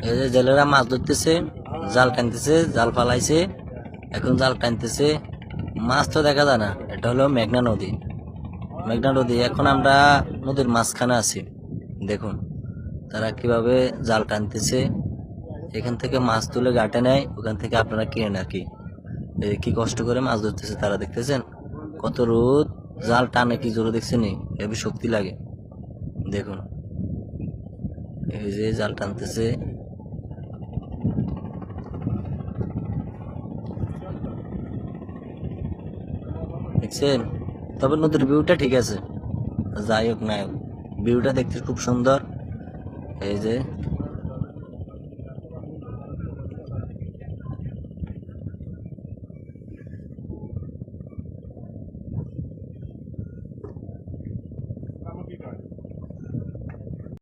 এই যে জেলেরা মাছ ধরতেছে, জাল টানতেছে, জাল ফালাইছে, এখন জাল টানতেছে। মাছ তো দেখা যায় না। এটা হলো মেঘনা নদী। মেঘনা নদী, এখন আমরা নদীর মাঝখানে আছি। দেখুন তারা কিভাবে জাল টানতেছে। এখান থেকে মাছ তুলে ঘাটে নেয়, ওখান থেকে আপনারা কিনেন আর কি। এই কি কষ্ট করে মাছ ধরতেছে তারা, দেখতেছেন কত রোদ, জাল টানে কি জোরে, দেখছেন হেবি শক্তি লাগে। দেখুন এই যে জাল টানতেছে। দেখছেন, তবে নদীর ভিউটা ঠিক আছে, যাই হোক না হোক ভিউটা দেখতে খুব সুন্দর। এই যে